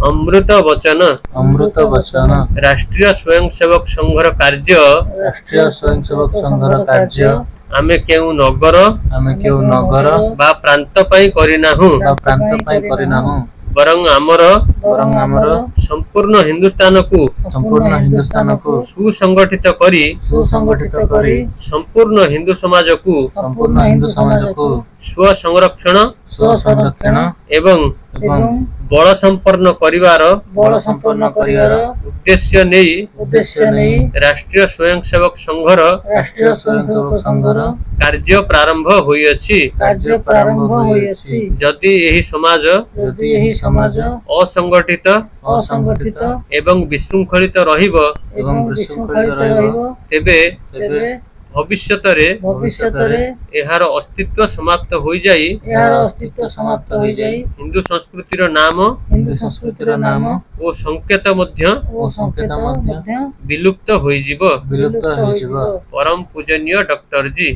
अमृत वचन राष्ट्रीय स्वयंसेवक संघर कार्य आमे केउ नगर बा प्रांत पई करिनाहु बरং आमर संपूर्ण हिंदुस्तान को सुसंगठित करी संपूर्ण हिंदू समाज को स्व संरक्षण एवं बल संपन्न करिवार उद्देश्य नहीं राष्ट्रीय स्वयंसेवक संघर कार्य प्रारंभ होइअछि। जदि एही समाज असंगठित एवं विशृंखलित रहिबो तेबे भविष्यत रे एहार अस्तित्व समाप्त हो जाई हिंदू संस्कृतिर नाम ओ संकेत मध्य विलुप्त होई जीवो। परम पूजनीय डॉक्टर जी।